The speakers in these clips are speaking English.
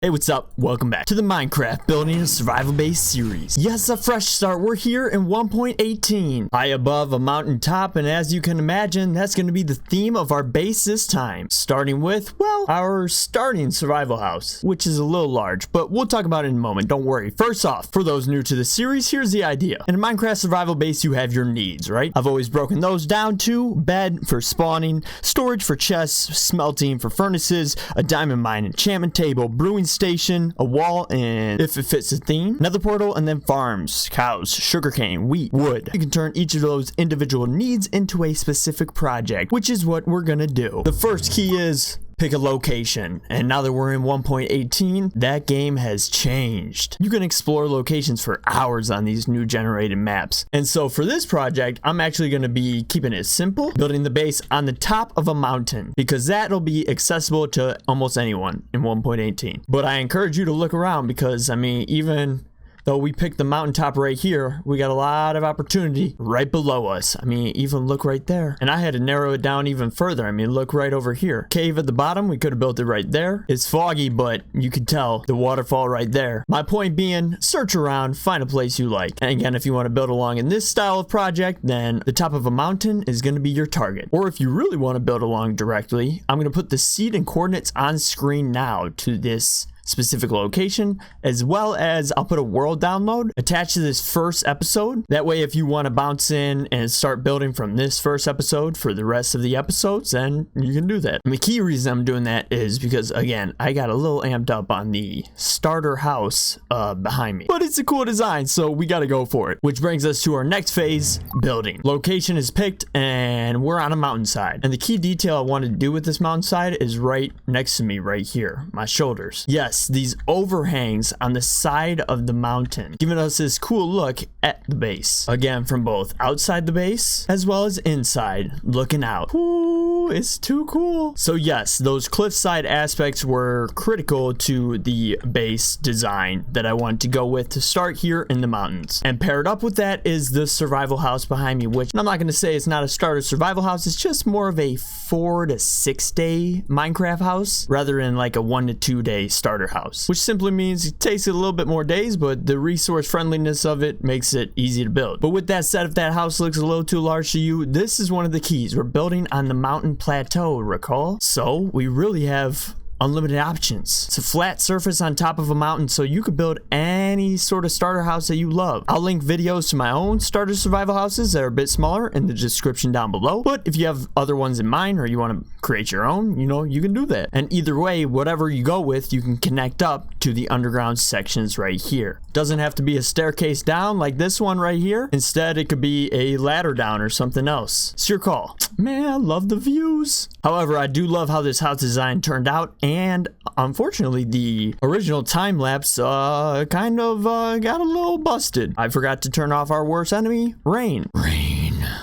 Hey, what's up? Welcome back to the Minecraft Building a Survival Base series. Yes, a fresh start. We're here in 1.18, high above a mountain top, and as you can imagine, that's going to be the theme of our base this time. Starting with, well, our starting survival house, which is a little large, but we'll talk about it in a moment. Don't worry. First off, for those new to the series, here's the idea. In a Minecraft survival base, you have your needs, right? I've always broken those down to bed for spawning, storage for chests, smelting for furnaces, a diamond mine enchantment table, brewing station, a wall, and if it fits the theme, nether portal, and then farms, cows, sugarcane, wheat, wood. You can turn each of those individual needs into a specific project, which is what we're gonna do. The first key is pick a location, and now that we're in 1.18, that game has changed. You can explore locations for hours on these new generated maps. And so for this project, I'm actually going to be keeping it simple, building the base on the top of a mountain, because that'll be accessible to almost anyone in 1.18. But I encourage you to look around because, I mean, even though we picked the mountaintop right here, we got a lot of opportunity right below us. I mean, even look right there. And I had to narrow it down even further. I mean, look right over here. Cave at the bottom, we could have built it right there. It's foggy, but you can tell the waterfall right there. My point being, search around, find a place you like. And again, if you want to build along in this style of project, then the top of a mountain is going to be your target. Or if you really want to build along directly, I'm going to put the seed and coordinates on screen now to this specific location, as well as I'll put a world download attached to this first episode. That way, if you want to bounce in and start building from this first episode for the rest of the episodes, then you can do that. And the key reason I'm doing that is because, again, I got a little amped up on the starter house behind me, but it's a cool design, so we got to go for it. Which brings us to our next phase, building. Location is picked and we're on a mountainside. And the key detail I wanted to do with this mountainside is right next to me right here, my shoulders. Yes, these overhangs on the side of the mountain, giving us this cool look at the base. Again, from both outside the base as well as inside, looking out. Ooh, it's too cool. So yes, those cliffside aspects were critical to the base design that I wanted to go with to start here in the mountains. And paired up with that is the survival house behind me, which I'm not going to say it's not a starter survival house. It's just more of a 4 to 6 day Minecraft house rather than like a 1 to 2 day starter house, which simply means it takes a little bit more days, but the resource friendliness of it makes it easy to build. But with that said, if that house looks a little too large to you, this is one of the keys. We're building on the mountain plateau, recall? So we really have unlimited options. It's a flat surface on top of a mountain, so you could build any sort of starter house that you love. I'll link videos to my own starter survival houses that are a bit smaller in the description down below, but if you have other ones in mind or you want to create your own, you know, you can do that. And either way, whatever you go with, you can connect up to the underground sections right here. Doesn't have to be a staircase down like this one right here. Instead, it could be a ladder down or something else. It's your call. Man, I love the views. However, I do love how this house design turned out, and unfortunately the original time-lapse kind of got a little busted. I forgot to turn off our worst enemy, rain.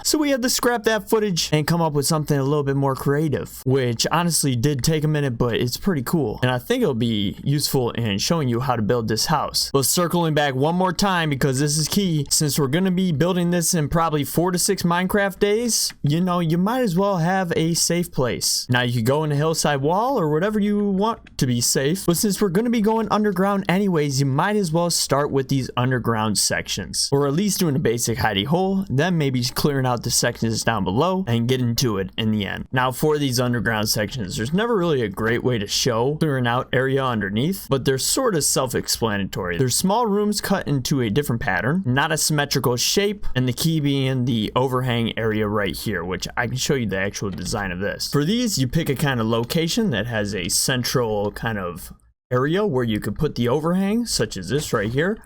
So we had to scrap that footage and come up with something a little bit more creative, which honestly did take a minute, but it's pretty cool. And I think it'll be useful in showing you how to build this house. But circling back one more time, because this is key, since we're going to be building this in probably 4 to 6 Minecraft days, you know, you might as well have a safe place. Now you could go in a hillside wall or whatever you want to be safe, but since we're going to be going underground anyways, you might as well start with these underground sections, or at least doing a basic hidey hole, then maybe clearing out the sections down below and get into it in the end. Now for these underground sections, there's never really a great way to show clearing out area underneath, but they're sort of self-explanatory. There's small rooms cut into a different pattern, not a symmetrical shape, and the key being the overhang area right here, which I can show you the actual design of this. For these, you pick a kind of location that has a central kind of area where you could put the overhang, such as this right here.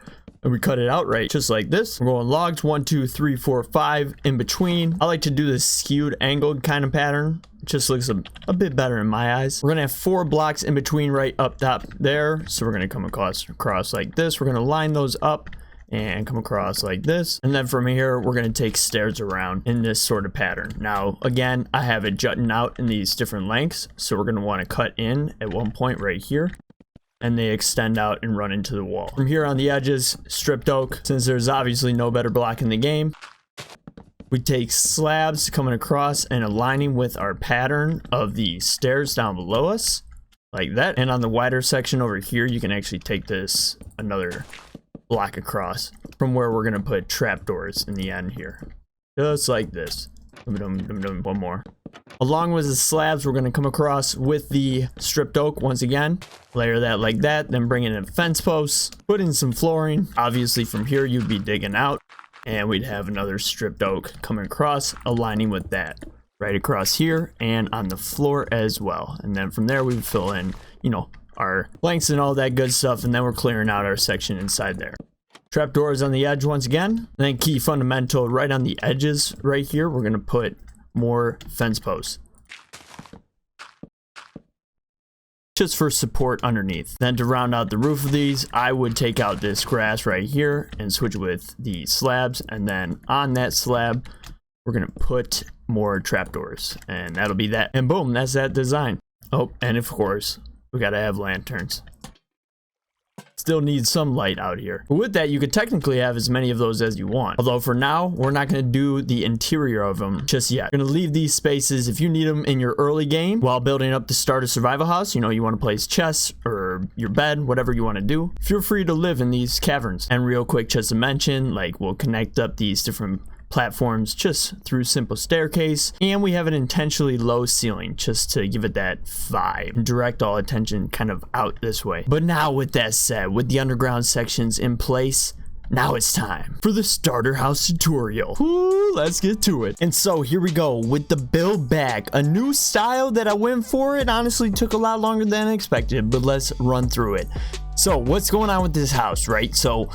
And we cut it out right just like this. We're going logs 1 2 3 4 5 in between. I like to do this skewed angled kind of pattern. It just looks a bit better in my eyes. We're gonna have 4 blocks in between right up top there, so we're gonna come across like this. We're gonna line those up and come across like this, and then from here we're going to take stairs around in this sort of pattern. Now again, I have it jutting out in these different lengths, so we're going to want to cut in at one point right here, and they extend out and run into the wall. From here on the edges, stripped oak, since there's obviously no better block in the game. We take slabs coming across and aligning with our pattern of the stairs down below us. like that. And on the wider section over here, you can actually take this another block across from where we're gonna put trapdoors in the end here, just like this. One more. Along with the slabs, we're gonna come across with the stripped oak once again. Layer that like that, then bring in fence posts, put in some flooring. Obviously from here you'd be digging out, and we'd have another stripped oak coming across, aligning with that right across here and on the floor as well. And then from there we would fill in, you know, our blanks and all that good stuff, and then we're clearing out our section inside there. Trapdoors on the edge once again. And then key fundamental right on the edges right here, we're gonna put more fence posts, just for support underneath. Then to round out the roof of these, I would take out this grass right here and switch with the slabs, and then on that slab we're gonna put more trapdoors, and that'll be that. And boom, that's that design. Oh, and of course we gotta have lanterns. Still need some light out here. But with that, you could technically have as many of those as you want. Although for now, we're not going to do the interior of them just yet. We're going to leave these spaces if you need them in your early game while building up to start a survival house. You know, you want to place chests or your bed, whatever you want to do. Feel free to live in these caverns. And real quick, just to mention, like, we'll connect up these different platforms just through simple staircase, and we have an intentionally low ceiling just to give it that vibe and direct all attention kind of out this way. But now with that said, with the underground sections in place, now it's time for the starter house tutorial. Ooh, let's get to it. And so here we go with the Buildback, a new style that I went for. It honestly took a lot longer than expected, but let's run through it. So what's going on with this house, right? So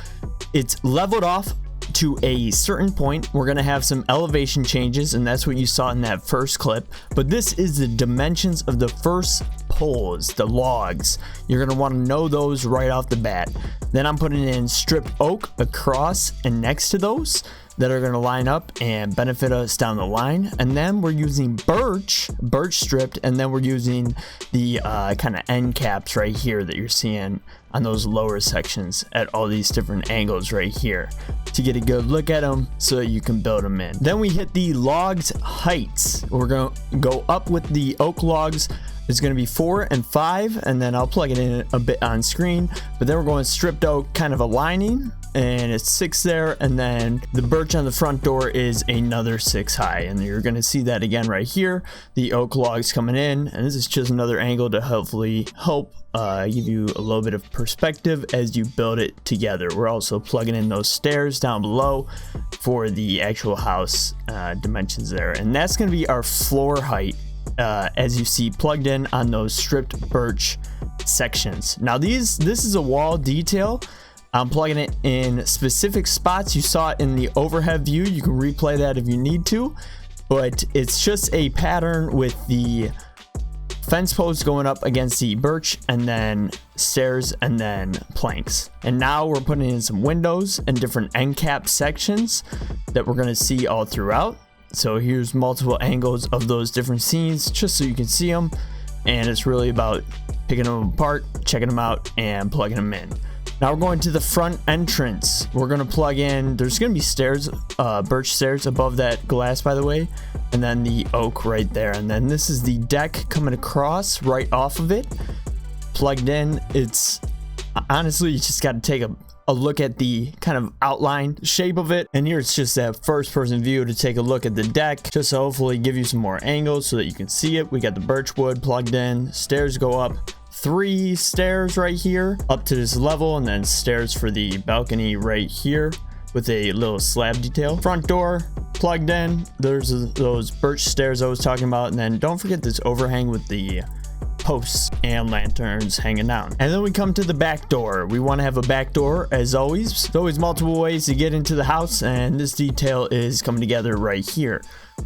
it's leveled off to a certain point. We're gonna have some elevation changes, and that's what you saw in that first clip. But this is the dimensions of the first poles, the logs. You're gonna want to know those right off the bat. Then I'm putting in stripped oak across and next to those that are gonna line up and benefit us down the line. And then we're using birch stripped, and then we're using the kind of end caps right here that you're seeing on those lower sections at all these different angles right here to get a good look at them so that you can build them in. Then we hit the logs heights. We're gonna go up with the oak logs. It's going to be 4 and 5, and then I'll plug it in a bit on screen. But then we're going stripped oak, kind of aligning, and it's 6 there. And then the birch on the front door is another 6 high, and you're going to see that again right here. The oak logs coming in, and this is just another angle to hopefully help give you a little bit of perspective as you build it together. We're also plugging in those stairs down below for the actual house dimensions there, and that's going to be our floor height. As you see plugged in on those stripped birch sections. Now this is a wall detail. I'm plugging it in specific spots. You saw it in the overhead view. You can replay that if you need to, but it's just a pattern with the fence posts going up against the birch, and then stairs, and then planks. And now we're putting in some windows and different end cap sections that we're going to see all throughout. So here's multiple angles of those different scenes just so you can see them, and it's really about picking them apart, checking them out, and plugging them in. Now we're going to the front entrance. We're going to plug in, there's going to be stairs, birch stairs above that glass, by the way, and then the oak right there. And then this is the deck coming across right off of it, plugged in. It's honestly, you just got to take a look at the kind of outline shape of it, and here it's just that first person view to take a look at the deck, just to hopefully give you some more angles so that you can see it. We got the birch wood plugged in, stairs go up, 3 stairs right here up to this level, and then stairs for the balcony right here with a little slab detail. Front door plugged in, there's those birch stairs I was talking about, and then don't forget this overhang with the posts and lanterns hanging down. And then we come to the back door. We want to have a back door as always. There's always multiple ways to get into the house, and this detail is coming together right here,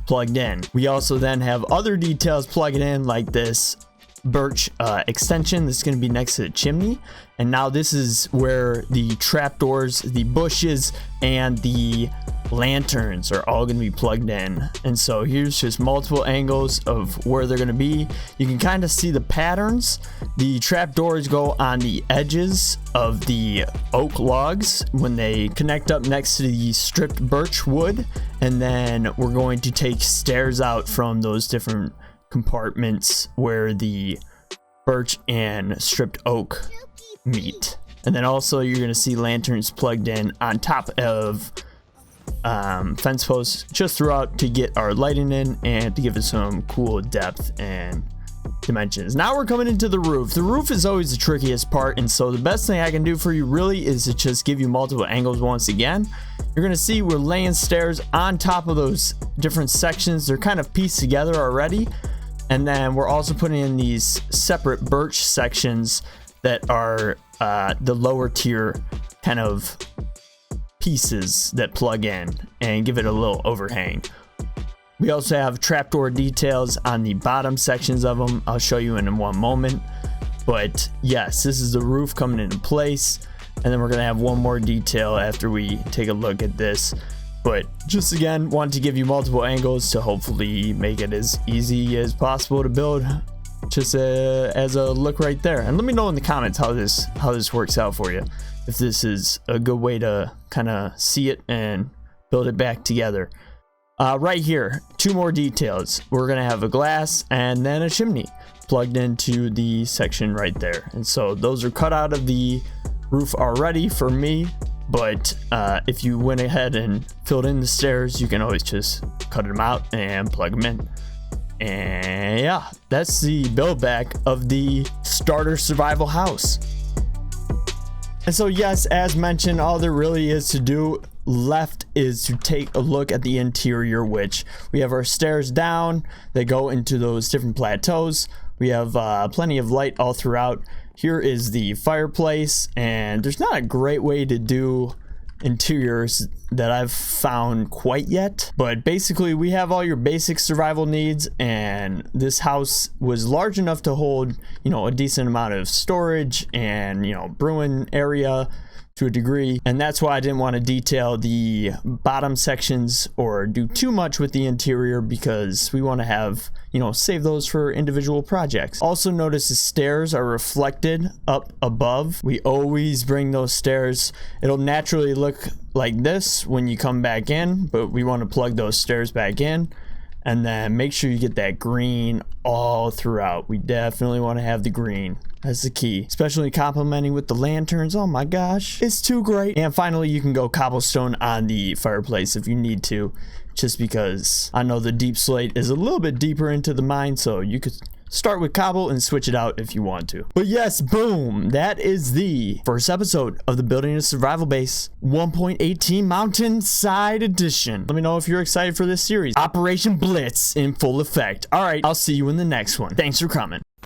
plugged in. We also then have other details plugged in, like this birch extension that's going to be next to the chimney. And now this is where the trapdoors, the bushes, and the lanterns are all going to be plugged in. And so here's just multiple angles of where they're going to be. You can kind of see the patterns. The trapdoors go on the edges of the oak logs when they connect up next to the stripped birch wood, and then we're going to take stairs out from those different compartments where the birch and stripped oak meat. And then also you're gonna see lanterns plugged in on top of fence posts just throughout to get our lighting in and to give it some cool depth and dimensions. Now we're coming into the roof. The roof is always the trickiest part, and so the best thing I can do for you really is to just give you multiple angles once again. You're gonna see we're laying stairs on top of those different sections. They're kind of pieced together already, and then we're also putting in these separate birch sections that are the lower tier kind of pieces that plug in and give it a little overhang. We also have trapdoor details on the bottom sections of them. I'll show you in one moment. But yes, this is the roof coming into place. And then we're gonna have one more detail after we take a look at this. But just again, wanted to give you multiple angles to hopefully make it as easy as possible to build. Just as a look right there. And let me know in the comments how this works out for you. If this is a good way to kind of see it and build it back together. Right here, two more details. We're gonna have a glass and then a chimney plugged into the section right there. And so those are cut out of the roof already for me, but if you went ahead and filled in the stairs, you can always just cut them out and plug them in. And yeah, that's the build back of the starter survival house. And so yes, as mentioned, all there really is to do left is to take a look at the interior, which we have our stairs down that go into those different plateaus. We have plenty of light all throughout. Here is the fireplace, and there's not a great way to do interiors that I've found quite yet, but basically we have all your basic survival needs, and this house was large enough to hold, you know, a decent amount of storage and, you know, brewing area to a degree. And that's why I didn't want to detail the bottom sections or do too much with the interior, because we want to have, you know, save those for individual projects. Also notice the stairs are reflected up above. We always bring those stairs. It'll naturally look like this when you come back in, but we want to plug those stairs back in. And then make sure you get that green all throughout. We definitely want to have the green. That's the key, especially complementing with the lanterns. Oh my gosh, it's too great. And finally, you can go cobblestone on the fireplace if you need to, just because I know the deep slate is a little bit deeper into the mine, so you could start with cobble and switch it out if you want to. But yes, boom, that is the first episode of the Building a Survival Base 1.18 Mountainside Edition. Let me know if you're excited for this series. Operation Blitz in full effect. All right, I'll see you in the next one. Thanks for coming.